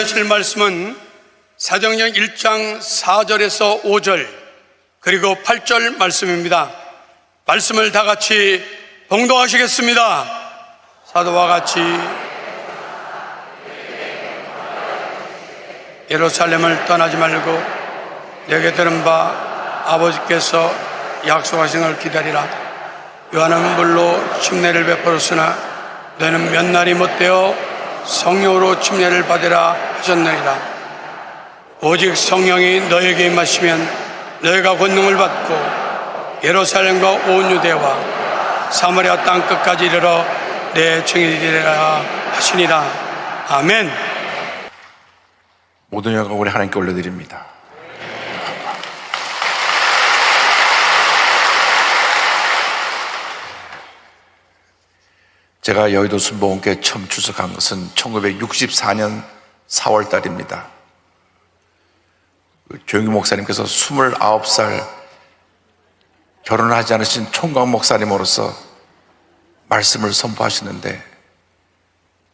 나누실 말씀은 사도행전 1장 4절에서 5절 그리고 8절 말씀입니다. 말씀을 다 같이 봉독하시겠습니다. 사도와 같이 예루살렘을 떠나지 말고 내게 들은 바 아버지께서 약속하신 걸 기다리라. 요한은 물로 침례를 베풀었으나 너는 몇 날이 못되어 성령으로 침례를 받으라 하셨느니라. 오직 성령이 너에게 임하시면 너희가 권능을 받고 예루살렘과 온 유대와 사마리아 땅 끝까지 이르러 내 증인이 되리라 하시니라. 아멘. 모든 영광을 우리 하나님께 올려드립니다. 제가 여의도 순복음교회 처음 출석한 것은 1964년 4월 달입니다. 조영규 목사님께서 29살 결혼하지 않으신 총각 목사님으로서 말씀을 선포하시는데,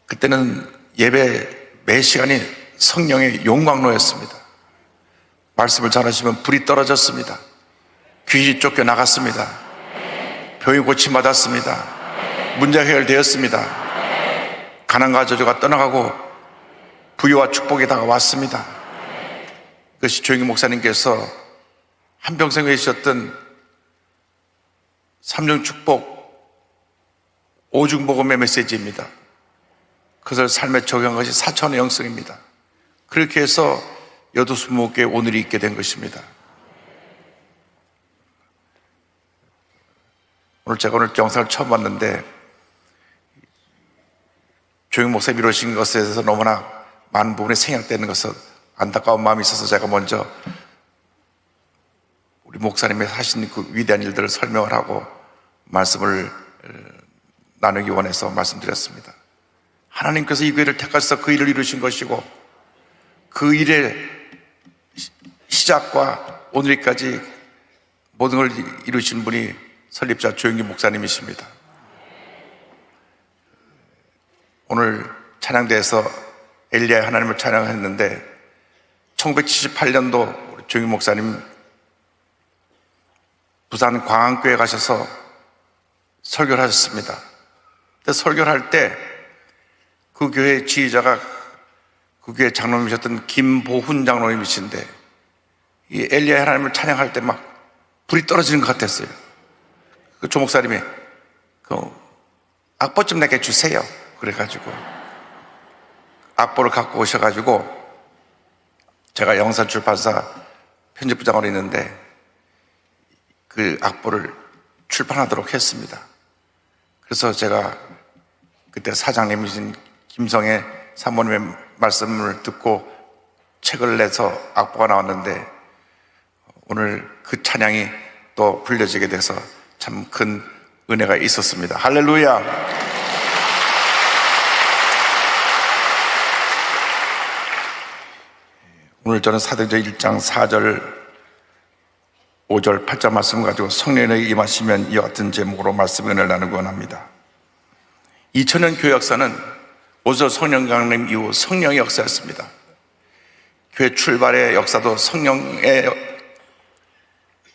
그때는 예배 매 시간이 성령의 용광로였습니다. 말씀을 전하시면 불이 떨어졌습니다. 귀신이 쫓겨나갔습니다. 병이 고침받았습니다. 문제가 해결되었습니다. 가난과 저주가 떠나가고 부유와 축복이 다가왔습니다. 그것이 조영규 목사님께서 한평생 외치셨던 삼중축복 오중복음의 메시지입니다. 그것을 삶에 적용한 것이 사천의 영성입니다. 그렇게 해서 여도순복음교회 오늘이 있게 된 것입니다. 제가 오늘 영상을 처음 봤는데 조영규 목사님이 이루신 것에 대해서 너무나 많은 부분이 생략되는 것은 안타까운 마음이 있어서 제가 먼저 우리 목사님이 하신 그 위대한 일들을 설명을 하고 말씀을 나누기 원해서 말씀드렸습니다. 하나님께서 이 교회를 택하셔서 그 일을 이루신 것이고, 그 일의 시작과 오늘까지 모든 걸 이루신 분이 설립자 조영규 목사님이십니다. 오늘 찬양대에서 엘리야의 하나님을 찬양했는데 1978년도 조영규 목사님 부산 광안교회 가셔서 설교를 하셨습니다. 근데 설교를 할 때 그 교회 지휘자가 그 교회 장로님이셨던 김보훈 장로님이신데, 이 엘리야의 하나님을 찬양할 때 막 불이 떨어지는 것 같았어요. 그 조 목사님이 악보 좀 내게 주세요. 그래가지고 악보를 갖고 오셔가지고 제가 영산출판사 편집부장으로 있는데 그 악보를 출판하도록 했습니다. 그래서 제가 그때 사장님이신 김성애 사모님의 말씀을 듣고 책을 내서 악보가 나왔는데, 오늘 그 찬양이 또 불려지게 돼서 참 큰 은혜가 있었습니다. 할렐루야. 오늘 저는 사도행전 1장 4절 5절 8절 말씀을 가지고 성령에게 임하시면 이와 같은 제목으로 말씀 은혜를 나누기 원합니다. 2000년 교회 역사는 오조 성령 강림 이후 성령의 역사였습니다. 교회 출발의 역사도 성령의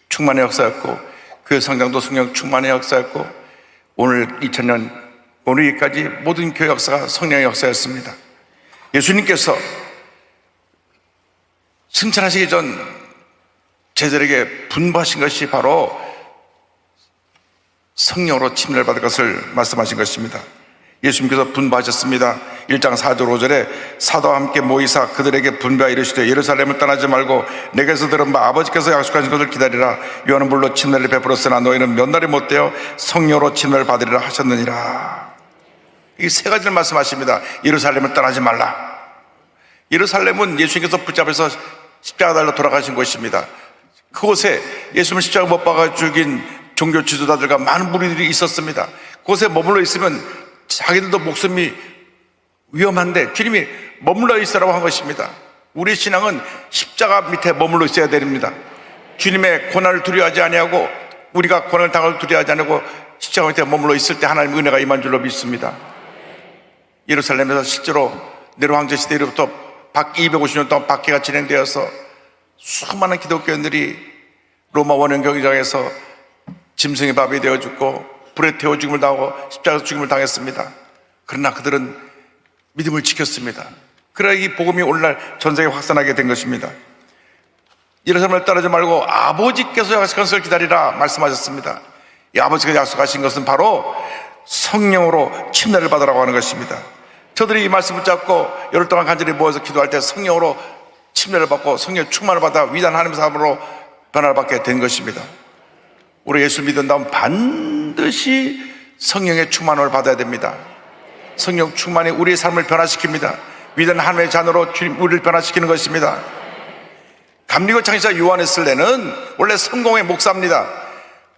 충만의 역사였고, 교회 성장도 성령 충만의 역사였고, 오늘 2000년 오늘까지 모든 교회 역사가 성령의 역사였습니다. 예수님께서 승천하시기 전 제자들에게 분부하신 것이 바로 성령으로 침례를 받을 것을 말씀하신 것입니다. 예수님께서 분부하셨습니다. 1장 4절 5절에 사도와 함께 모이사 그들에게 분부하여 이르시되 예루살렘을 떠나지 말고 내게서 들은 바 아버지께서 약속하신 것을 기다리라. 요한은 물로 침례를 베풀었으나 너희는 몇 날이 못되어 성령으로 침례를 받으리라 하셨느니라. 이 세 가지를 말씀하십니다. 예루살렘을 떠나지 말라. 예루살렘은 예수님께서 붙잡아서 십자가 달려 돌아가신 곳입니다. 그곳에 예수님을 십자가 못 박아 죽인 종교 지도자들과 많은 무리들이 있었습니다. 그곳에 머물러 있으면 자기들도 목숨이 위험한데 주님이 머물러 있으라고 한 것입니다. 우리 신앙은 십자가 밑에 머물러 있어야 됩니다. 주님의 고난을 두려워하지 아니하고 우리가 고난을 당할 두려워하지 않고 십자가 밑에 머물러 있을 때 하나님의 은혜가 임한 줄로 믿습니다. 예루살렘에서 실제로 네로 황제 시대로부터 박 250년 동안 박해가 진행되어서 수많은 기독교인들이 로마 원형 경기장에서 짐승의 밥이 되어 죽고 불에 태워 죽음을 당하고 십자가에서 죽음을 당했습니다. 그러나 그들은 믿음을 지켰습니다. 그러나 이 복음이 오늘날 전 세계에 확산하게 된 것입니다. 예루살렘을 떠나지 말고 아버지께서 약속하신 것을 기다리라 말씀하셨습니다. 이 아버지가 약속하신 것은 바로 성령으로 침례를 받으라고 하는 것입니다. 저들이 이 말씀을 붙잡고 열흘 동안 간절히 모여서 기도할 때 성령으로 침례를 받고 성령 충만을 받아 위대한 하나님의 사람으로 변화를 받게 된 것입니다. 우리 예수 믿는다면 반드시 성령의 충만을 받아야 됩니다. 성령 충만이 우리의 삶을 변화시킵니다. 위대한 하나님의 자녀로 주님 우리를 변화시키는 것입니다. 감리교 창시자 요한 웨슬레는 원래 성공의 목사입니다.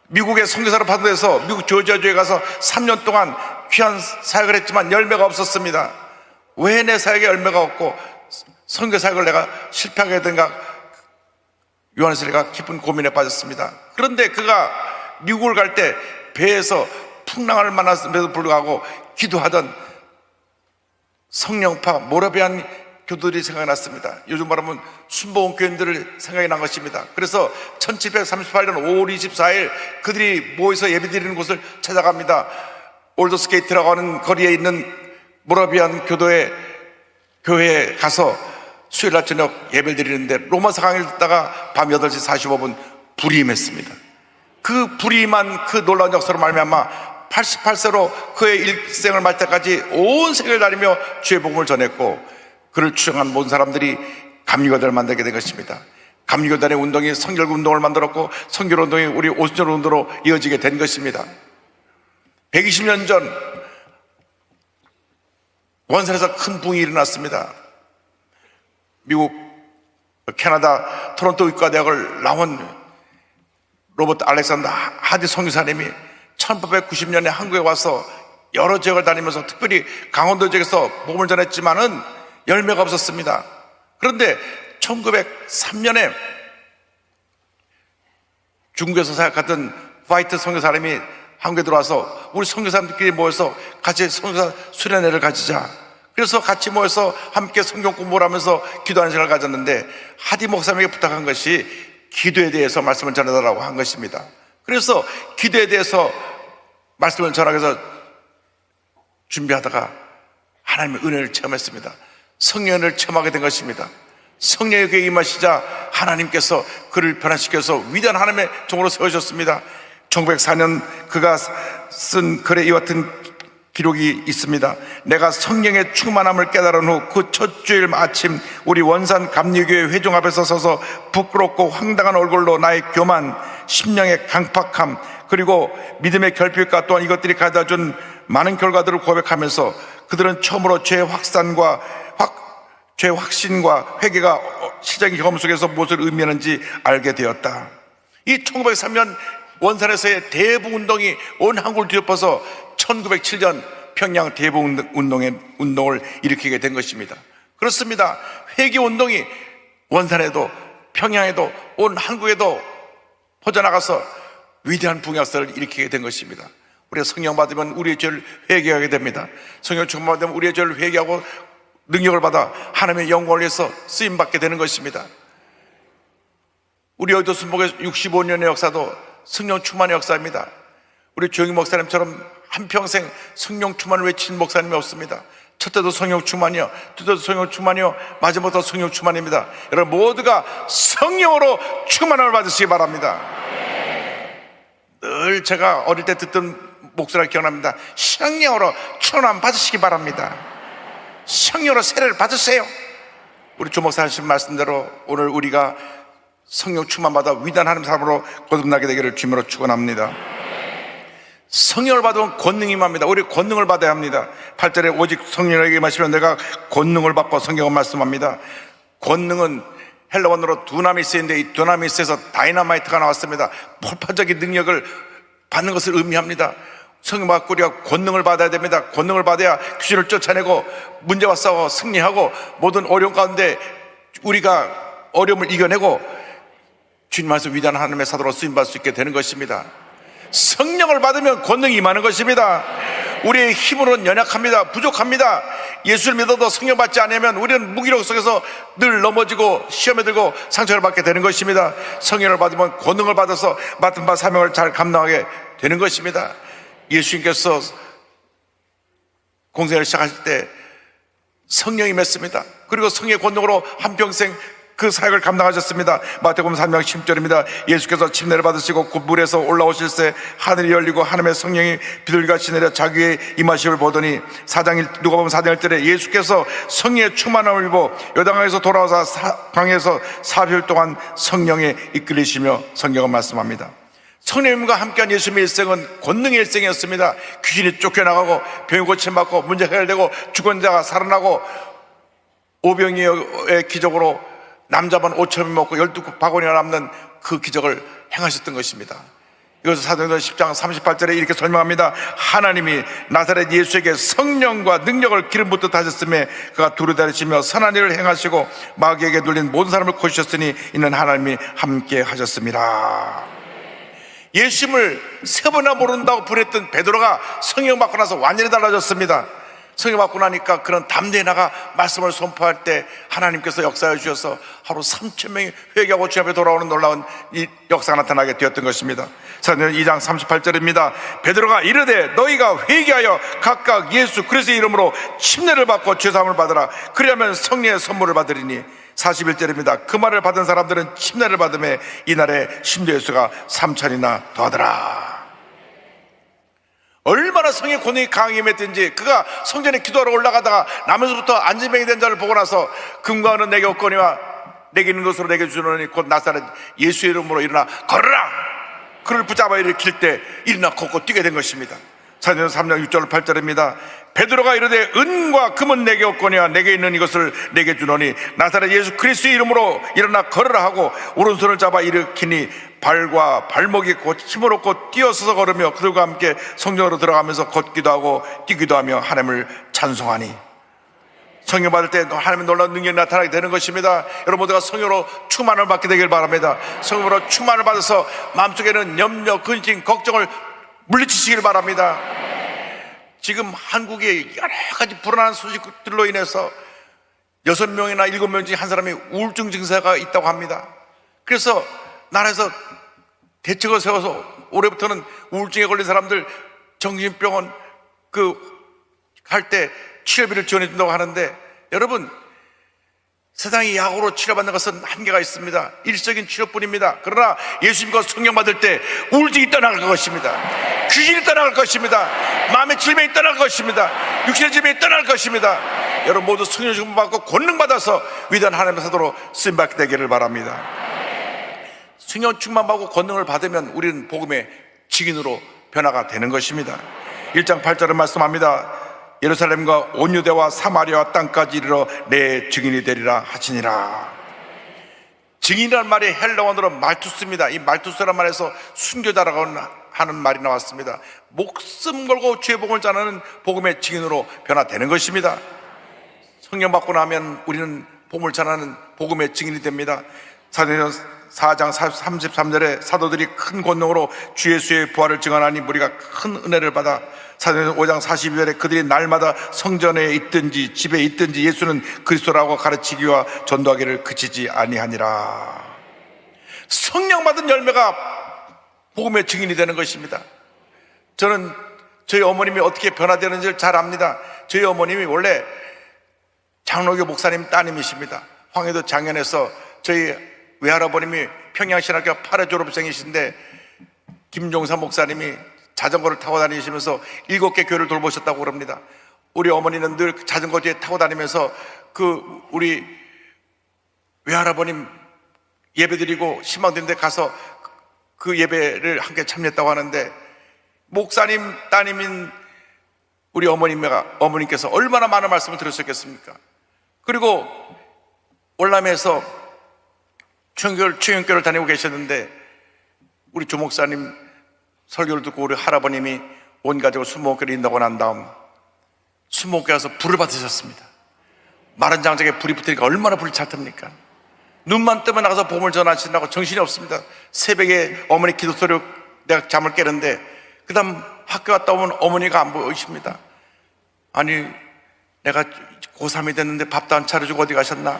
미국의 선교사로 파송돼서 미국 조지아주에 가서 3년 동안 귀한 사역을 했지만 열매가 없었습니다. 왜 내 사역에 열매가 없고 선교 사역을 내가 실패하게 된가? 요한 웨슬레가 깊은 고민에 빠졌습니다. 그런데 그가 미국을 갈 때 배에서 풍랑을 만났음에도 불구하고 기도하던 성령파 모라비안 교도들이 생각이 났습니다. 요즘 말하면 순복음 교인들을 생각이 난 것입니다. 그래서 1738년 5월 24일 그들이 모여서 예배드리는 곳을 찾아갑니다. 올더스게이트라고 하는 거리에 있는 모라비안 교도의 교회에 가서 수요일날 저녁 예배를 드리는데 로마서 강의를 듣다가 밤 8시 45분 불이 임했습니다. 그 불이 임한 그 놀라운 역사로 말미암아 88세로 그의 일생을 말 때까지 온 세계를 다니며 주의 복음을 전했고 그를 추종한 모든 사람들이 감리교단을 만들게 된 것입니다. 감리교단의 운동이 성결 운동을 만들었고 성결 운동이 우리 오순절 운동으로 이어지게 된 것입니다. 120년 전 원산에서 큰 붕이 일어났습니다. 미국 캐나다 토론토 의과대학을 나온 로버트 알렉산더 하디 선교사님이 1890년에 한국에 와서 여러 지역을 다니면서 특별히 강원도 지역에서 복음을 전했지만은 열매가 없었습니다. 그런데 1903년에 중국에서 사역하던 화이트 선교사님이 한국에 들어와서 우리 선교사님들끼리 모여서 같이 선교사 수련회를 가지자. 그래서 같이 모여서 함께 성경 공부를 하면서 기도하는 시간을 가졌는데 하디 목사님에게 부탁한 것이 기도에 대해서 말씀을 전해달라고 한 것입니다. 그래서 기도에 대해서 말씀을 전하기 위해서 준비하다가 하나님의 은혜를 체험했습니다. 성령을 체험하게 된 것입니다. 성령의 교회에 임하시자 하나님께서 그를 변화시켜서 위대한 하나님의 종으로 세우셨습니다. 1904년 그가 쓴 글에 이와 같은 기록이 있습니다. 내가 성령의 충만함을 깨달은 후 그 첫 주일 아침 우리 원산 감리교회 회중 앞에서 서서 부끄럽고 황당한 얼굴로 나의 교만, 심령의 강팍함 그리고 믿음의 결핍과 또한 이것들이 가져다준 많은 결과들을 고백하면서 그들은 처음으로 죄 확신과 회개가 시작의 경험 속에서 무엇을 의미하는지 알게 되었다. 이 1903년 원산에서의 대북운동이 온 한국을 뒤덮어서 1907년 평양 대북운동을 일으키게 된 것입니다. 그렇습니다. 회개운동이 원산에도 평양에도 온 한국에도 퍼져나가서 위대한 북역사를 일으키게 된 것입니다. 우리가 성령 받으면 우리의 죄를 회개하게 됩니다. 성령 충만 받으면 우리의 죄를 회개하고 능력을 받아 하나님의 영광을 위해서 쓰임받게 되는 것입니다. 우리 여의도 순복의 65년의 역사도 성령 충만의 역사입니다. 우리 조영희 목사님처럼 한평생 성령 충만을 외친 목사님이 없습니다. 첫 때도 성령 충만이요, 두 때도 성령 충만이요, 마지막도 성령 충만입니다. 여러분 모두가 성령으로 충만함을 받으시기 바랍니다. 늘 제가 어릴 때 듣던 목소리가 기억납니다. 성령으로 충만 받으시기 바랍니다. 성령으로 세례를 받으세요. 우리 조 목사 하신 말씀대로 오늘 우리가 성령 충만 받아 위대한 하나님 사람으로 거듭나게 되기를 주님으로 축원합니다. 성령을 받으면 권능이 임합니다. 우리 권능을 받아야 합니다. 8절에 오직 성령에게 임하시면 내가 권능을 받고 성경은 말씀합니다. 권능은 헬라어로 두나미스인데 이 두나미스에서 다이너마이트가 나왔습니다. 폭발적인 능력을 받는 것을 의미합니다. 성령 받고 우리가 권능을 받아야 됩니다. 권능을 받아야 귀신을 쫓아내고 문제와 싸워 승리하고 모든 어려움 가운데 우리가 어려움을 이겨내고 주님 안에서 위대한 하나님의 사도로 쓰임받을 수 있게 되는 것입니다. 성령을 받으면 권능이 임하는 것입니다. 우리의 힘으로는 연약합니다. 부족합니다. 예수를 믿어도 성령 받지 않으면 우리는 무기력 속에서 늘 넘어지고 시험에 들고 상처를 받게 되는 것입니다. 성령을 받으면 권능을 받아서 맡은 바 사명을 잘 감당하게 되는 것입니다. 예수님께서 공생을 시작하실 때 성령이 맺습니다. 그리고 성령의 권능으로 한평생 그 사역을 감당하셨습니다. 마태복음 3장 10절입니다. 예수께서 침례를 받으시고 그 물에서 올라오실 때 하늘이 열리고 하나님의 성령이 비둘기같이 내려 자기 위에 임하심을 보더니 누가복음 4장 1절에 예수께서 성령의 충만함을 입어 요단강에서 돌아와서 강에서 40일 동안 성령에 이끌리시며 성경은 말씀합니다. 성령님과 함께한 예수님의 일생은 권능의 일생이었습니다. 귀신이 쫓겨나가고 병이 고침받고 문제가 해결되고 죽은 자가 살아나고 오병이어의 기적으로 남자만 5,000명 먹고 12바구니가 남는 그 기적을 행하셨던 것입니다. 이것을 사도행전 10장 38절에 이렇게 설명합니다. 하나님이 나사렛 예수에게 성령과 능력을 기름 붓듯 하셨음에 그가 두루다니시며 선한 일을 행하시고 마귀에게 눌린 모든 사람을 고치셨으니 이는 하나님이 함께 하셨습니다. 예수님을 세 번이나 모른다고 부랬던 베드로가 성령 받고 나서 완전히 달라졌습니다. 성령 받고 나니까 그런 담대히 나가 말씀을 선포할 때 하나님께서 역사해 주셔서 하루 3,000명이 회개하고 주 앞에 돌아오는 놀라운 이 역사가 나타나게 되었던 것입니다. 사도행전 2장 38절입니다. 베드로가 이르되 너희가 회개하여 각각 예수 그리스도의 이름으로 침례를 받고 죄사함을 받으라. 그리하면 성령의 선물을 받으리니 41절입니다. 그 말을 받은 사람들은 침례를 받음에 이날에 심지어 예수가 3차례나 더하더라. 얼마나 성의 권능이 강하게 임했든지 그가 성전에 기도하러 올라가다가 나면서부터 안진병이 된 자를 보고 나서 금과 은은 내게 없거니와 내게 있는 것으로 내게 주노니 곧 나사렛 예수의 이름으로 일어나 걸으라. 그를 붙잡아 일으킬 때 일어나 걷고 뛰게 된 것입니다. 사도행전 3장 6절 8절입니다. 베드로가 이르되 은과 금은 내게 없거니와 내게 있는 이것을 내게 주노니 나사렛 예수 그리스도의 이름으로 일어나 걸으라 하고 오른손을 잡아 일으키니 발과 발목이 곧 힘을 얻고 뛰어서서 걸으며 그들과 함께 성전으로 들어가면서 걷기도 하고 뛰기도 하며 하나님을 찬송하니 성령 받을 때 하나님의 놀라운 능력이 나타나게 되는 것입니다. 여러분 모두가 성령으로 충만을 받게 되길 바랍니다. 성령으로 충만을 받아서 마음속에는 염려, 근심, 걱정을 물리치시길 바랍니다. 지금 한국에 여러 가지 불안한 소식들로 인해서 6명이나 7명 중에 한 사람이 우울증 증세가 있다고 합니다. 그래서 나라에서 대책을 세워서 올해부터는 우울증에 걸린 사람들 정신병원 할 때 치료비를 지원해 준다고 하는데 여러분 세상이 약으로 치료받는 것은 한계가 있습니다. 일시적인 치료뿐입니다. 그러나 예수님과 성령 받을 때 우울증이 떠나갈 것입니다. 귀신이 떠나갈 것입니다. 마음의 질병이 떠날 것입니다. 육신의 질병이 떠날 것입니다. 여러분 모두 성령 충만 받고 권능 받아서 위대한 하나님의 사도로 쓰임받게 되기를 바랍니다. 성령 충만 받고 권능을 받으면 우리는 복음의 증인으로 변화가 되는 것입니다. 1장 8절은 말씀합니다. 예루살렘과 온 유대와 사마리아 땅까지 이르러 내 증인이 되리라 하시니라. 증인이라는 말이 헬라어로 말투스입니다. 이 말투스란 말에서 순교자라고 하는 말이 나왔습니다. 목숨 걸고 주의 복음을 전하는 복음의 증인으로 변화되는 것입니다. 성령 받고 나면 우리는 복음을 전하는 복음의 증인이 됩니다. 사도행전 4장 33절에 사도들이 큰 권능으로 주 예수의 부활을 증언하니 무리가 큰 은혜를 받아 사도행전 5장 42절에 그들이 날마다 성전에 있든지 집에 있든지 예수는 그리스도라고 가르치기와 전도하기를 그치지 아니하니라. 성령 받은 열매가 복음의 증인이 되는 것입니다. 저는 저희 어머님이 어떻게 변화되는지를 잘 압니다. 저희 어머님이 원래 장로교 목사님 따님이십니다. 황해도 장현에서 저희 외할아버님이 평양신학교 8회 졸업생이신데 김종사 목사님이 자전거를 타고 다니시면서 7개 교회를 돌보셨다고 그럽니다. 우리 어머니는 늘 자전거 뒤에 타고 다니면서 우리 외할아버님 예배드리고 신방드리는 데 가서 그 예배를 함께 참여했다고 하는데 목사님 따님인 우리 어머님께서 얼마나 많은 말씀을 들으셨겠습니까? 그리고 월남에서 추영교를 다니고 계셨는데 우리 조목사님 설교를 듣고 우리 할아버님이 온 가족을 수목교를 인다고 난 다음 수목교에 가서 불을 받으셨습니다. 마른 장작에 불이 붙으니까 얼마나 불이 잘 탑니까? 눈만 뜨면 나가서 복음을 전하신다고 정신이 없습니다. 새벽에 어머니 기도 소리로 내가 잠을 깨는데 그 다음 학교 갔다 오면 어머니가 안 보이십니다. 아니, 내가 고3이 됐는데 밥도 안 차려주고 어디 가셨나?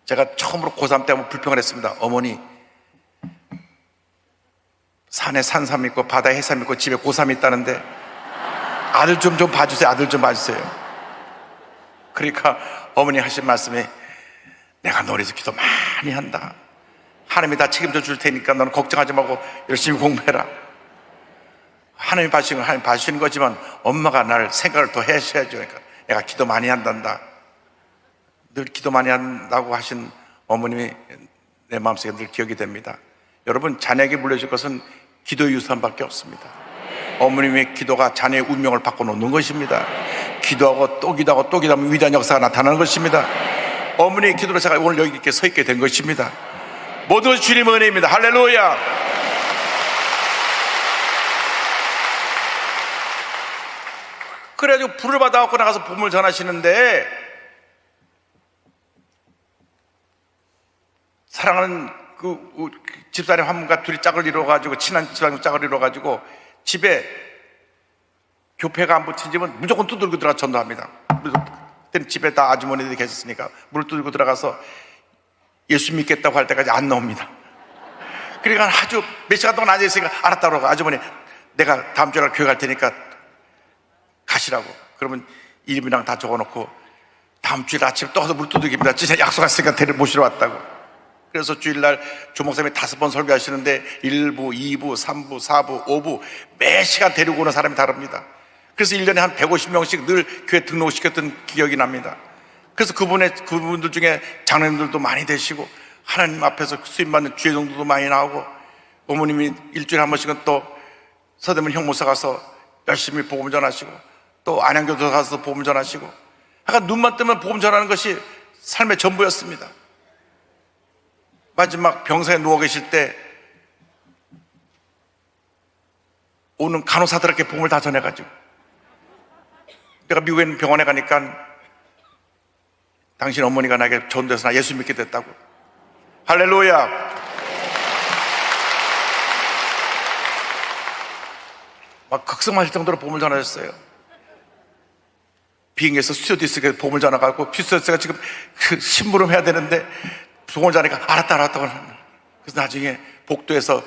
제가 처음으로 고3 때 한번 불평을 했습니다. 어머니, 산에 산삼 있고 바다에 해삼 있고 집에 고3이 있다는데 아들 좀 봐주세요. 아들 좀 봐주세요. 그러니까 어머니 하신 말씀이, 내가 너희서 기도 많이 한다. 하나님이 다 책임져 줄 테니까 너는 걱정하지 말고 열심히 공부해라. 하나님이 봐주시는 건 하나님 봐주시는 거지만 엄마가 나를 생각을 더 해셔야죠. 그러니까 내가 기도 많이 한단다. 늘 기도 많이 한다고 하신 어머님이 내 마음속에 늘 기억이 됩니다. 여러분, 자녀에게 물려줄 것은 기도의 유산밖에 없습니다. 어머님의 기도가 자녀의 운명을 바꿔놓는 것입니다. 기도하고 또 기도하고 또 기도하면 위대한 역사가 나타나는 것입니다. 어머니의 기도로 제가 오늘 여기 이렇게 서 있게 된 것입니다. 모든 것이 주님의 은혜입니다. 할렐루야. 그래가지고 불을 받아갖고 나가서 복음을 전하시는데, 사랑하는 그 집사님 한 분과 둘이 짝을 이루어가지고, 친한 집사님 짝을 이루어가지고 집에 교패가 안 붙은 집은 무조건 두들고 들어가 전도합니다. 그때는 집에 다 아주머니들이 계셨으니까 문을 두들고 들어가서 예수 믿겠다고 할 때까지 안 나옵니다. 그러니까 아주 몇 시간 동안 앉아있으니까, 알았다 그러고, 아주머니 내가 다음 주에 교회 갈 테니까 가시라고. 그러면 이름이랑 다 적어놓고 다음 주일 아침에 또 가서 물 두들깁니다. 진짜 약속했으니까 데려 모시러 왔다고. 그래서 주일날 주목사님이 5번 설교하시는데 1부, 2부, 3부, 4부, 5부 매 시간 데리고 오는 사람이 다릅니다. 그래서 1년에 한 150명씩 늘 교회 등록시켰던 기억이 납니다. 그래서 그분들 중에 장로님들도 많이 되시고, 하나님 앞에서 수임받는 주의종들도 많이 나오고, 어머님이 일주일에 한 번씩은 또 서대문 형무사 가서 열심히 복음 전하시고, 또 안양교도 가서 복음 전하시고, 약간 눈만 뜨면 복음 전하는 것이 삶의 전부였습니다. 마지막 병상에 누워 계실 때 오는 간호사들에게 복음을 다 전해가지고, 내가 미국에 있는 병원에 가니까 당신 어머니가 나에게 전도해서 나 예수 믿게 됐다고. 할렐루야. 막 극성하실 정도로 복음을 전하셨어요. 비행기에서 스튜어디스에게 복음을 전해가지고, 스튜어디스가 지금 그 심부름 해야 되는데 복음을 전하니까 알았다고. 그래서 나중에 복도에서,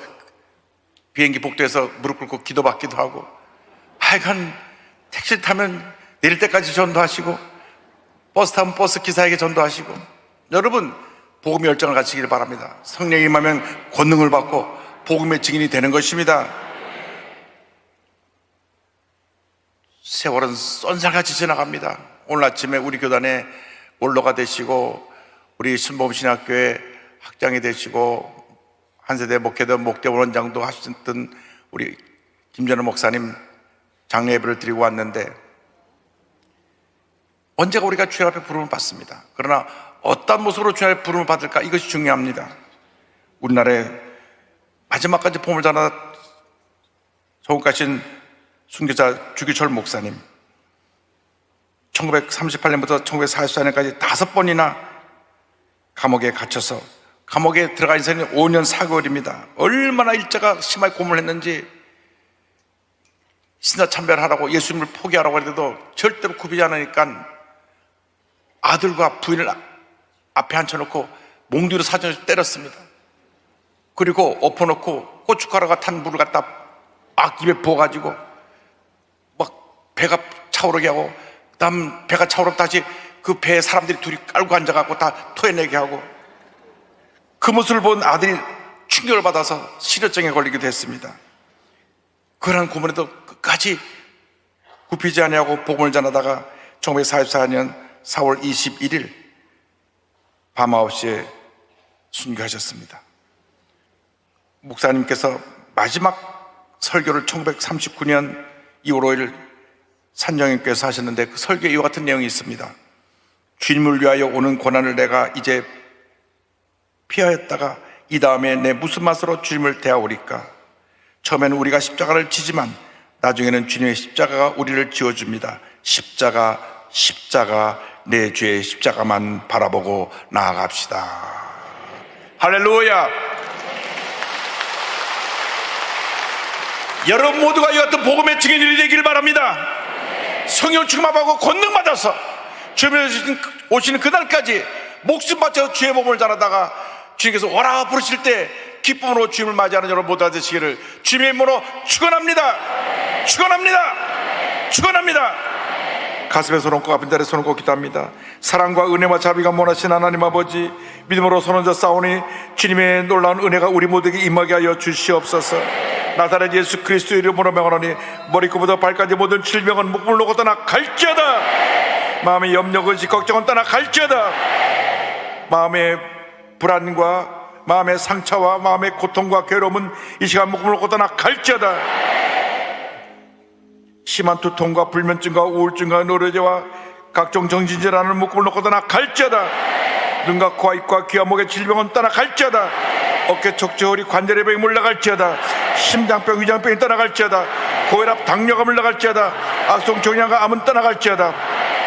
비행기 복도에서 무릎 꿇고 기도받기도 하고, 하여간 택시 타면 내릴 때까지 전도하시고, 버스 타면 버스 기사에게 전도하시고. 여러분, 복음의 열정을 가지시길 바랍니다. 성령이 임하면 권능을 받고 복음의 증인이 되는 것입니다. 세월은 쏜살같이 지나갑니다. 오늘 아침에 우리 교단에 원로가 되시고, 우리 신범신학교에 학장이 되시고, 한세대 목회대 목대 원장도 하셨던 우리 김전호 목사님 장례 예배를 드리고 왔는데, 언제가 우리가 주님 앞에 부름을 받습니다. 그러나 어떤 모습으로 주님 앞에 부름을 받을까, 이것이 중요합니다. 우리나라에 마지막까지 복음을 전하다 정국하신 순교자 주기철 목사님, 1938년부터 1944년까지 5번이나 감옥에 갇혀서, 감옥에 들어가 있는 5년 4개월입니다. 얼마나 일자가 심하게 고문을 했는지, 신사 참배하라고 예수님을 포기하라고 해도 절대로 굽이지 않으니까 아들과 부인을 앞에 앉혀놓고 몽둥이로 사정을 때렸습니다. 그리고 엎어놓고 고춧가루가 탄 물을 갖다 막 입에 부어가지고 막 배가 차오르게 하고, 그 다음 배가 차오르면 다시 그 배에 사람들이 둘이 깔고 앉아갖고 다 토해내게 하고, 그 모습을 본 아들이 충격을 받아서 실효증에 걸리기도 했습니다. 그러한 고문에도 끝까지 굽히지 아니하고 복음을 전하다가 1944년 4월 21일 밤 9시에 순교하셨습니다. 목사님께서 마지막 설교를 1939년 2월 5일 산정인교에서 하셨는데, 그 설교에 이와 같은 내용이 있습니다. 주님을 위하여 오는 고난을 내가 이제 피하였다가 이 다음에 내 무슨 맛으로 주님을 대하오리까? 처음에는 우리가 십자가를 지지만 나중에는 주님의 십자가가 우리를 지어줍니다. 십자가 내 죄의 십자가만 바라보고 나아갑시다. 할렐루야. 여러분 모두가 이 같은 복음의 증인들이 되기를 바랍니다. 성령 충만하고 권능 받아서 주님이 오시는 그날까지 목숨 바쳐 주의 복음을 전하다가 주님께서 오라 부르실 때 기쁨으로 주님을 맞이하는 여러분 모두가 되시기를 주님의 이름으로 축원합니다. 축원합니다. 축원합니다. 가슴에 손 얹고 앞에 달에 손 얹고 기도합니다. 사랑과 은혜와 자비가 원하신 하나님 아버지, 믿음으로 손 얹어 싸우니 주님의 놀라운 은혜가 우리 모두에게 임하게 하여 주시옵소서. 나사렛 예수 그리스도의 이름으로 명하노니 머리끝부터 발까지 모든 질병은 목숨을 놓고 떠나 갈지어다. 마음의 염려, 근심, 걱정은 떠나 갈지어다. 마음의 불안과 마음의 상처와 마음의 고통과 괴로움은 이 시간 목숨을 놓고 떠나 갈지어다. 심한 두통과 불면증과 우울증과 노래제와 각종 정신질환을 목숨을 놓고 떠나 갈지어다. 눈과 코와 입과 귀와 목의 질병은 떠나 갈지어다. 어깨, 척추, 허리, 관절의 병이 물러갈지어다. 심장병, 위장병이 떠나갈지어다. 고혈압, 당뇨가 물러갈지어다. 악성 종양과 암은 떠나갈지어다.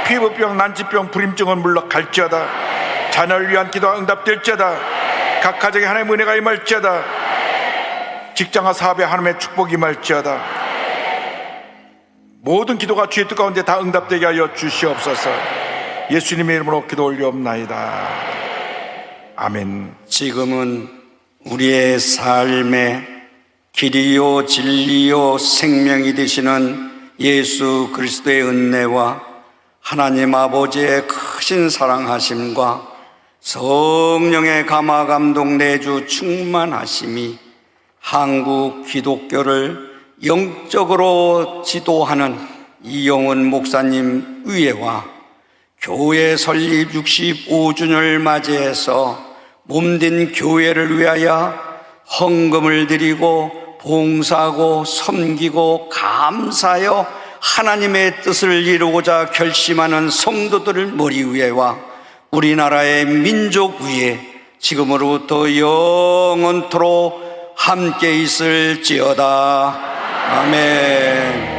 피부병, 난치병, 불임증은 물러갈지어다. 자녀를 위한 기도가 응답될지어다. 각 가정에 하나님의 은혜가 임할지어다. 직장과 사업에 하나님의 축복이 임할지어다. 모든 기도가 주의 뜻 가운데 다 응답되게 하여 주시옵소서. 예수님의 이름으로 기도 올리옵나이다. 아멘. 지금은 우리의 삶의 길이요 진리요 생명이 되시는 예수 그리스도의 은혜와 하나님 아버지의 크신 사랑하심과 성령의 감화 감동 내주 충만하심이 한국 기독교를 영적으로 지도하는 이영훈 목사님 위에와 교회 설립 65주년을 맞이해서 몸된 교회를 위하여 헌금을 드리고 봉사하고 섬기고 감사하여 하나님의 뜻을 이루고자 결심하는 성도들 머리 위에와 우리나라의 민족 위에 지금으로부터 영원토록 함께 있을지어다. 아멘.